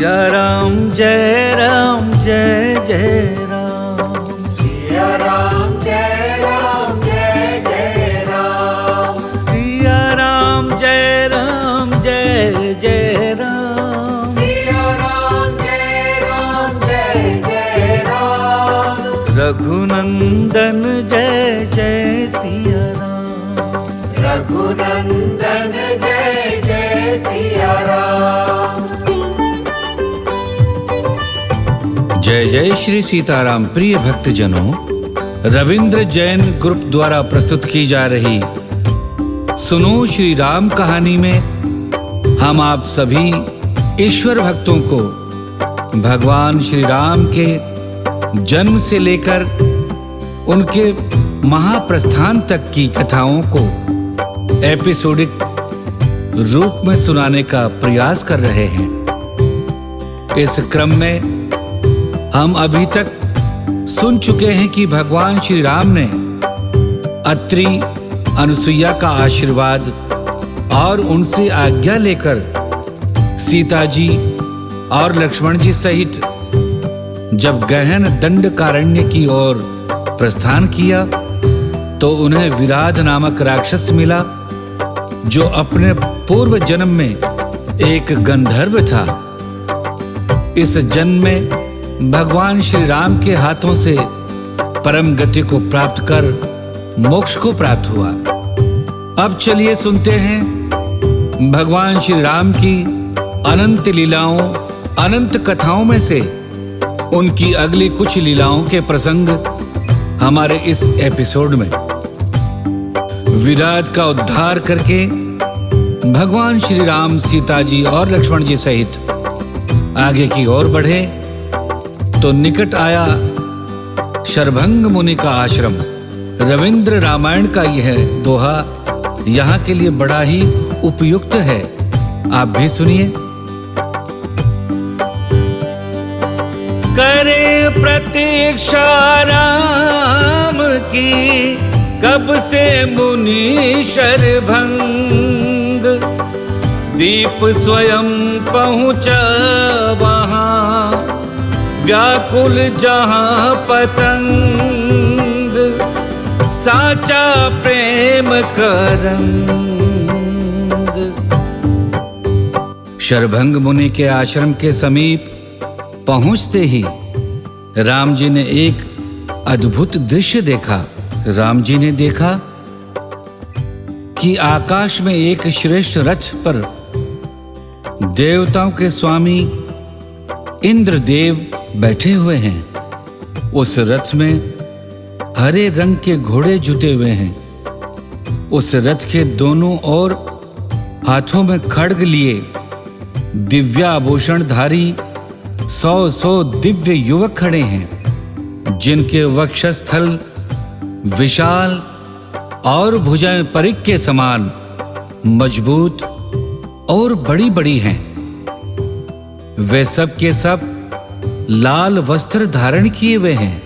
सिया राम जय जय राम। सिया राम जय जय राम। सिया राम जय जय राम। सिया राम जय राम। रघुनंदन जय जय सिया राम। रघुनंदन जय सिया राम। जय जय श्री सीताराम। प्रिय भक्तजनों, रविंद्र जैन ग्रुप द्वारा प्रस्तुत की जा रही सुनो श्री राम कहानी में हम आप सभी ईश्वर भक्तों को भगवान श्री राम के जन्म से लेकर उनके महाप्रस्थान तक की कथाओं को एपिसोडिक रूप में सुनाने का प्रयास कर रहे हैं। इस क्रम में हम अभी तक सुन चुके हैं कि भगवान श्री राम ने अत्रि अनुसुईया का आशीर्वाद और उनसे आज्ञा लेकर सीता जी और लक्ष्मण जी सहित जब गहन दंडकारण्य की ओर प्रस्थान किया तो उन्हें विराध नामक राक्षस मिला, जो अपने पूर्व जन्म में एक गंधर्व था। इस जन्म में भगवान श्री राम के हाथों से परम गति को प्राप्त कर मोक्ष को प्राप्त हुआ। अब चलिए सुनते हैं भगवान श्री राम की अनंत लीलाओं, अनंत कथाओं में से उनकी अगली कुछ लीलाओं के प्रसंग हमारे इस एपिसोड में। विराध का उद्धार करके भगवान श्री राम सीता जी और लक्ष्मण जी सहित आगे की ओर बढ़े तो निकट आया शरभंग मुनि का आश्रम। रविंद्र रामायण का यह दोहा यहाँ के लिए बड़ा ही उपयुक्त है। आप भी सुनिए। करे प्रतीक्षा राम की कब से मुनि शरभंग, दीप स्वयं पहुँचा वहाँ व्याकुल जहाँ पतंग, साचा प्रेम करंग। शरभंग मुनि के आश्रम के समीप पहुंचते ही राम जी ने एक अद्भुत दृश्य देखा। राम जी ने देखा कि आकाश में एक श्रेष्ठ रथ पर देवताओं के स्वामी इंद्रदेव बैठे हुए हैं। उस रथ में हरे रंग के घोड़े जुटे हुए हैं। उस रथ के दोनों ओर हाथों में खड्ग लिए दिव्याभूषणधारी 100 दिव्य युवक खड़े हैं, जिनके वक्षस्थल विशाल और भुजाएं परिक के समान मजबूत और बड़ी बड़ी हैं। वे सब के सब लाल वस्त्र धारण किए हुए हैं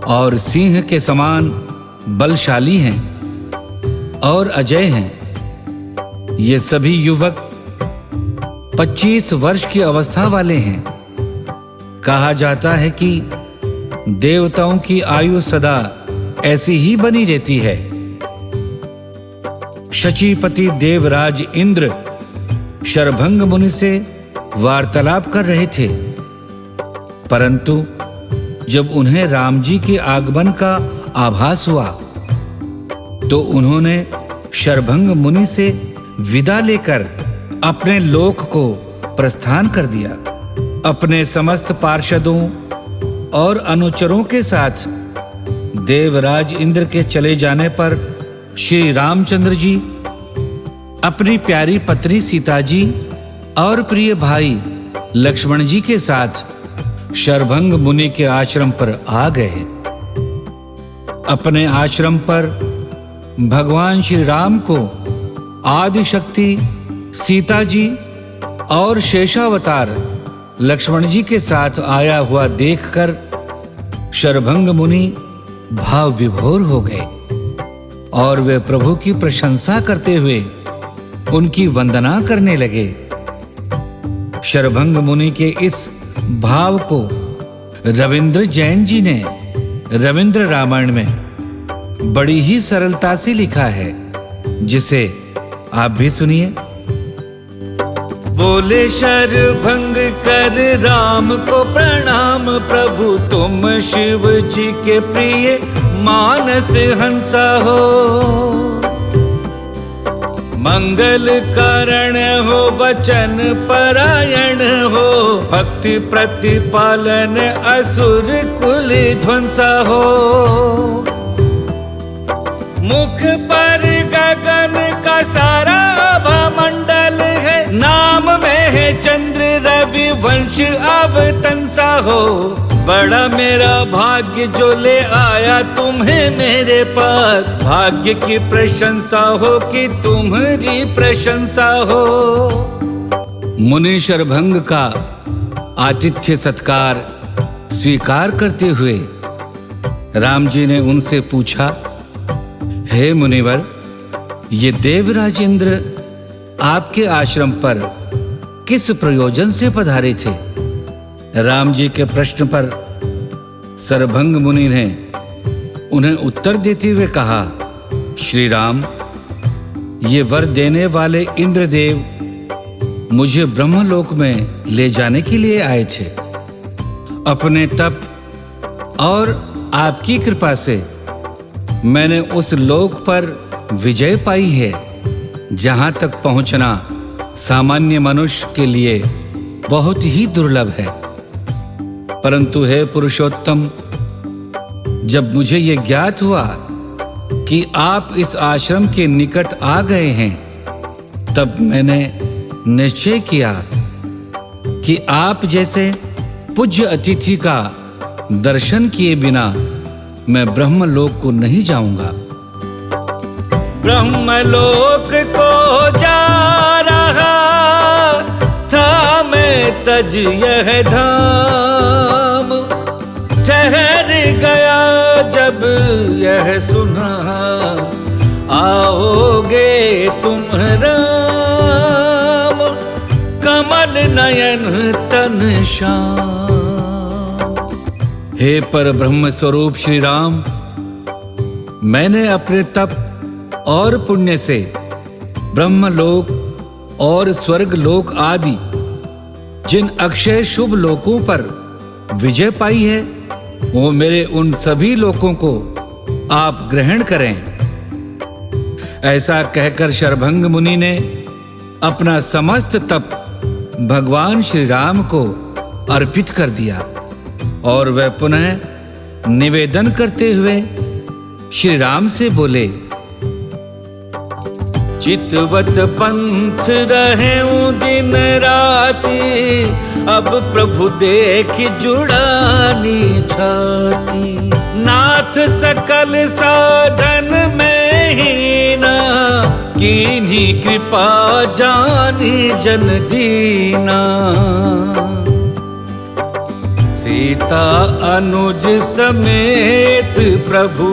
और सिंह के समान बलशाली हैं और अजय हैं। ये सभी युवक 25 वर्ष की अवस्था वाले हैं। कहा जाता है कि देवताओं की आयु सदा ऐसी ही बनी रहती है। शचीपति देवराज इंद्र शरभंग मुनि से वार्तालाप कर रहे थे, परंतु जब उन्हें राम जी के आगमन का आभास हुआ तो उन्होंने शरभंग मुनि से विदा लेकर अपने लोक को प्रस्थान कर दिया। अपने समस्त पार्षदों और अनुचरों के साथ देवराज इंद्र के चले जाने पर श्री रामचंद्र जी अपनी प्यारी पत्नी सीता जी और प्रिय भाई लक्ष्मण जी के साथ शरभंग मुनि के आश्रम पर आ गए। अपने आश्रम पर भगवान श्री राम को आदि शक्ति सीता जी और शेषावतार लक्ष्मण जी के साथ आया हुआ देखकर शरभंग मुनि भाव विभोर हो गए और वे प्रभु की प्रशंसा करते हुए उनकी वंदना करने लगे। शरभंग मुनि के इस भाव को रविंद्र जैन जी ने रविंद्र रामायण में बड़ी ही सरलता से लिखा है, जिसे आप भी सुनिए। बोले शरभंग कर राम को प्रणाम, प्रभु तुम शिव जी के प्रिय मानस हंसा हो। मंगल कारण हो, वचन परायण हो, भक्ति प्रतिपालन असुर कुल ध्वंसा हो। मुख पर गगन का सारा मंडल है, नाम में है चंद्र रवि वंश अवतंसा हो। बड़ा मेरा भाग्य जो ले आया तुम्हें मेरे पास, भाग्य की प्रशंसा हो कि तुम्हारी प्रशंसा हो। मुनि शरभंग का आतिथ्य सत्कार स्वीकार करते हुए राम जी ने उनसे पूछा, हे मुनिवर, ये देवराजेंद्र आपके आश्रम पर किस प्रयोजन से पधारे थे? राम जी के प्रश्न पर शरभंग मुनि ने उन्हें उत्तर देते हुए कहा, श्री राम, ये वर देने वाले इंद्रदेव मुझे ब्रह्मलोक में ले जाने के लिए आए थे। अपने तप और आपकी कृपा से मैंने उस लोक पर विजय पाई है जहां तक पहुंचना सामान्य मनुष्य के लिए बहुत ही दुर्लभ है। परंतु हे पुरुषोत्तम, जब मुझे यह ज्ञात हुआ कि आप इस आश्रम के निकट आ गए हैं, तब मैंने निश्चय किया कि आप जैसे पूज्य अतिथि का दर्शन किए बिना मैं ब्रह्मलोक को नहीं जाऊंगा। ब्रह्मलोक को जा रहा था मैं तज यह धाम, ठहर गया जब यह सुना आओगे तुम राम, कमल नयन तन श्याम। हे पर ब्रह्म स्वरूप श्री राम, मैंने अपने तप और पुण्य से ब्रह्मलोक और स्वर्गलोक आदि जिन अक्षय शुभ लोकों पर विजय पाई है, वो मेरे उन सभी लोकों को आप ग्रहण करें। ऐसा कहकर शरभंग मुनि ने अपना समस्त तप भगवान श्री राम को अर्पित कर दिया और वह पुनः निवेदन करते हुए श्री राम से बोले, चितवत पंथ रहूं दिन राती, अब प्रभु देख जुड़ानी छाती। नाथ सकल साधन में हीना, कीन्ही कृपा जानी जन दीना। सीता अनुज समेत प्रभु,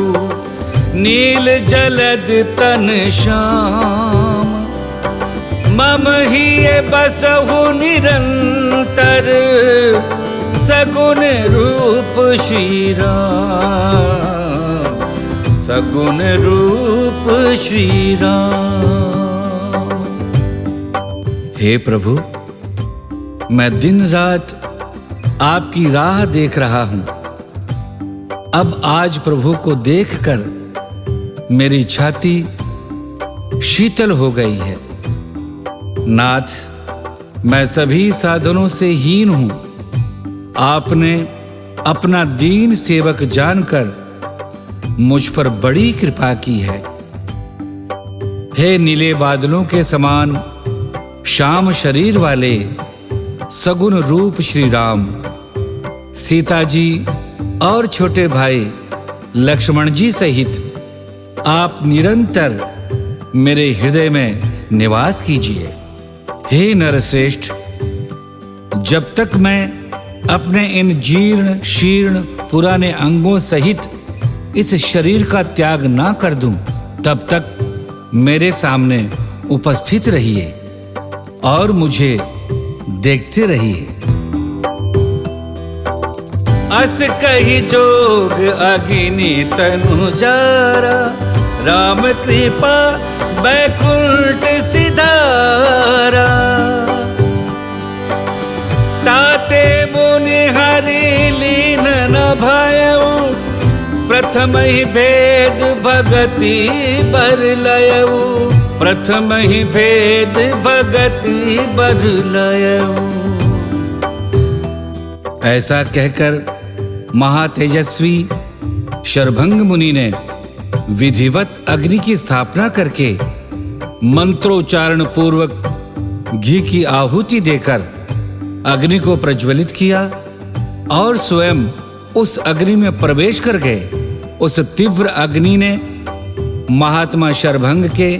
नील जलद तन श्याम। मम ही बसहु निरंतर, सगुण रूप श्री राम, सगुण रूप श्री राम। हे प्रभु, मैं दिन रात आपकी राह देख रहा हूं। अब आज प्रभु को देखकर मेरी छाती शीतल हो गई है। नाथ, मैं सभी साधनों से हीन हूं। आपने अपना दीन सेवक जानकर मुझ पर बड़ी कृपा की है। हे नीले बादलों के समान श्याम शरीर वाले सगुण रूप श्री राम, सीता जी और छोटे भाई लक्ष्मण जी सहित आप निरंतर मेरे हृदय में निवास कीजिए। हे नरश्रेष्ठ, जब तक मैं अपने इन जीर्ण शीर्ण पुराने अंगों सहित इस शरीर का त्याग ना कर दूं, तब तक मेरे सामने उपस्थित रहिए और मुझे देखते रहिए। अस कही जोग अग्नि तनु जारा, राम कृपा बैकुंठ सिधारा। ताते मुनि हरि लीन न भयउ, प्रथम ही भेद भगति बर लयउ। प्रथम ही भेद भगति बर लयउ। ऐसा कहकर महातेजस्वी शरभंग मुनि ने विधिवत अग्नि की स्थापना करके मंत्रोच्चारण पूर्वक घी की आहुति देकर अग्नि को प्रज्वलित किया और स्वयं उस अग्नि में प्रवेश कर गए। उस तीव्र अग्नि ने महात्मा शरभंग के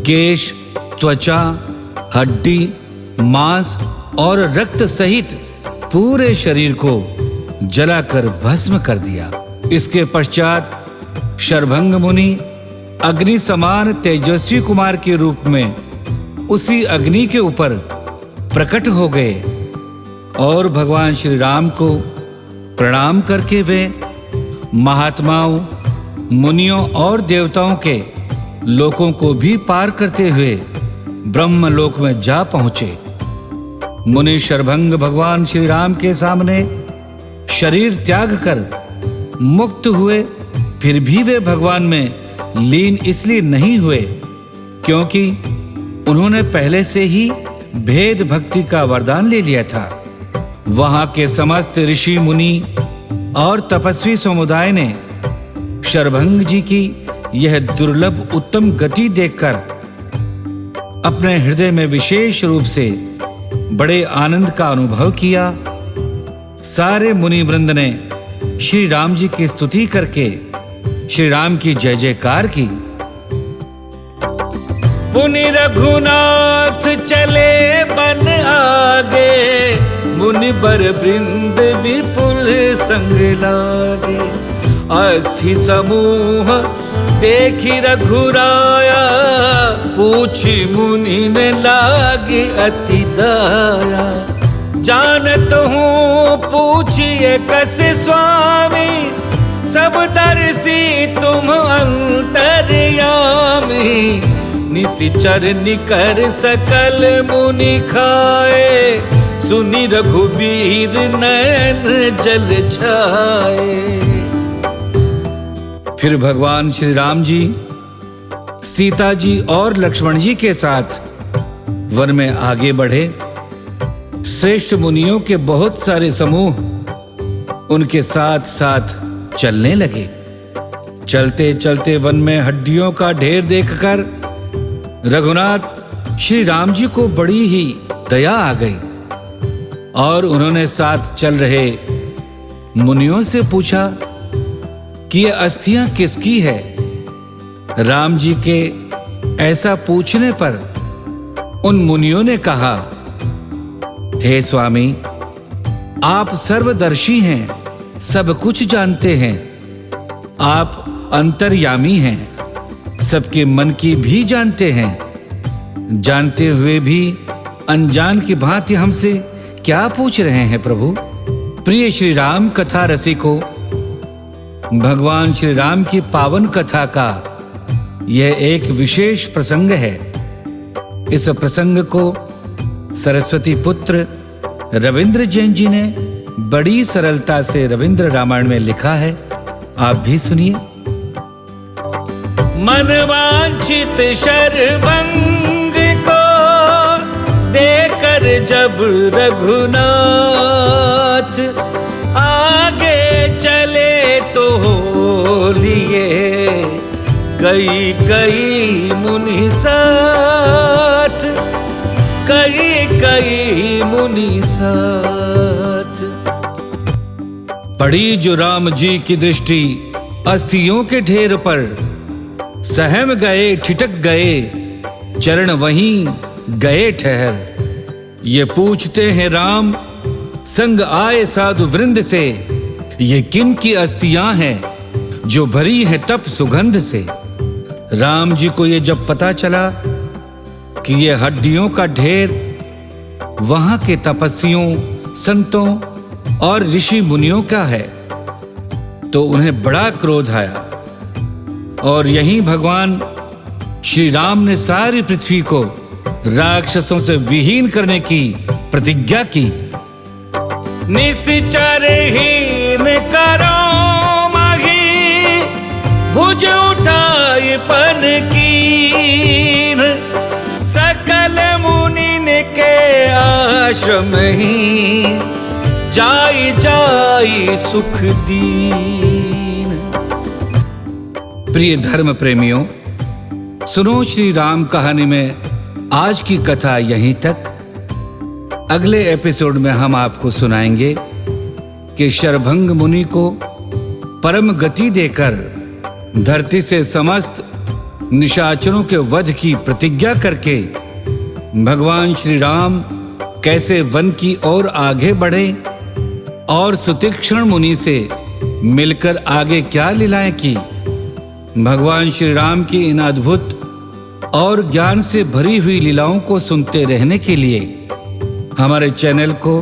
केश, त्वचा, हड्डी, मांस और रक्त सहित पूरे शरीर को जलाकर भस्म कर दिया। इसके पश्चात शरभंग मुनि अग्नि समान तेजस्वी कुमार के रूप में उसी अग्नि के ऊपर प्रकट हो गए और भगवान श्री राम को प्रणाम करके वे महात्माओं, मुनियों और देवताओं के लोकों को भी पार करते हुए ब्रह्मलोक में जा पहुंचे। मुनि शरभंग भगवान श्री राम के सामने शरीर त्याग कर मुक्त हुए, फिर भी वे भगवान में लीन इसलिए नहीं हुए क्योंकि उन्होंने पहले से ही भेद भक्ति का वरदान ले लिया था। वहां के समस्त ऋषि मुनि और तपस्वी समुदाय ने शरभंग जी की यह दुर्लभ उत्तम गति देखकर अपने हृदय में विशेष रूप से बड़े आनंद का अनुभव किया। सारे मुनि वृंद ने श्री राम जी की स्तुति करके श्री राम की जय जयकार की। पुनि रघुनाथ चले बन आगे, मुनि बर वृंद विपुल संग लागे। अस्थि समूह देखी रघुराया, पूछी मुनि ने लागी अति दया। जानत हूँ पूछिए कसे स्वामी, सब दर्शी तुम अंतर्यामी। निशिचर निकर सकल मुनि खाए, सुनि रघुबीर नयन जल छाए। फिर भगवान श्री राम जी, सीता जी और लक्ष्मण जी के साथ वन में आगे बढ़े। श्रेष्ठ मुनियों के बहुत सारे समूह उनके साथ साथ चलने लगे। चलते चलते वन में हड्डियों का ढेर देखकर रघुनाथ श्री राम जी को बड़ी ही दया आ गई और उन्होंने साथ चल रहे मुनियों से पूछा कि ये अस्थियां किसकी है। राम जी के ऐसा पूछने पर उन मुनियों ने कहा, हे स्वामी, आप सर्वदर्शी हैं, सब कुछ जानते हैं। आप अंतर्यामी हैं, सबके मन की भी जानते हैं। जानते हुए भी अनजान की भांति हमसे क्या पूछ रहे हैं प्रभु। प्रिय श्री राम कथा रसिको, भगवान श्री राम की पावन कथा का यह एक विशेष प्रसंग है। इस प्रसंग को सरस्वती पुत्र रविंद्र जैन जी ने बड़ी सरलता से रविंद्र रामायण में लिखा है। आप भी सुनिए। मनवांछित शरभंग को देकर जब रघुनाथ आगे चले तो हो लिए कई कई मुनि साथ, कई कई मुनि साथ। पड़ी जो राम जी की दृष्टि अस्थियों के ढेर पर, सहम गए ठिठक गए, चरण वहीं गए ठहर। ये पूछते हैं राम संग आए साधु वृंद से, ये किन की अस्थियां हैं जो भरी है तप सुगंध से। राम जी को ये जब पता चला कि ये हड्डियों का ढेर वहां के तपस्वियों, संतों और ऋषि मुनियों का है, तो उन्हें बड़ा क्रोध आया और यहीं भगवान श्री राम ने सारी पृथ्वी को राक्षसों से विहीन करने की प्रतिज्ञा की। निश्चरहीन करो माही, भुज उठाए पन कीन, सकल मुनि के आश्रम ही, जाई जाई सुख दीन। प्रिय धर्म प्रेमियों, सुनो श्री राम कहानी में आज की कथा यहीं तक। अगले एपिसोड में हम आपको सुनाएंगे कि शरभंग मुनि को परम गति देकर धरती से समस्त निशाचरों के वध की प्रतिज्ञा करके भगवान श्री राम कैसे वन की ओर आगे बढ़े और सुतीक्ष्ण मुनि से मिलकर आगे क्या लीलाएं की। भगवान श्री राम की इन अद्भुत और ज्ञान से भरी हुई लीलाओं को सुनते रहने के लिए हमारे चैनल को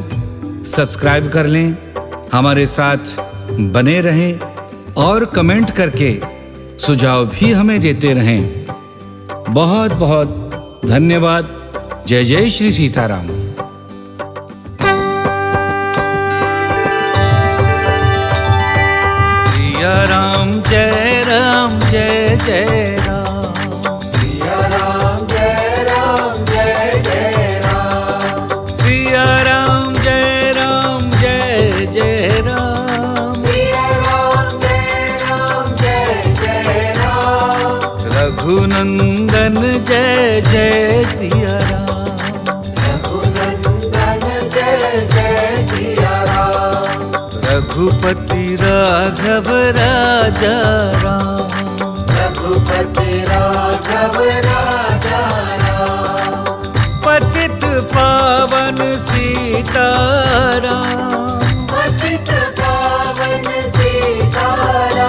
सब्सक्राइब कर लें, हमारे साथ बने रहें और कमेंट करके सुझाव भी हमें देते रहें। बहुत बहुत धन्यवाद। जय जय श्री सीताराम। सिया राम जय राम जय जय राम। सिया राम जय राम जय जय राम। सिया राम जय राम जय जय राम। सिया राम जय राम जय जय राम। रघुनंदन जय जय सिया राम। रघुनंदन जय जय सिया राम। रघुपति राघव राजा राम। रघुपति राघव राजा राम। पतित पावन सीताराम। पतित पावन सीताराम।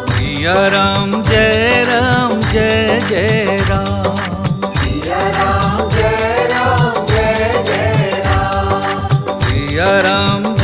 सिया राम जय जय राम। सिया राम जय जय राम। सिया राम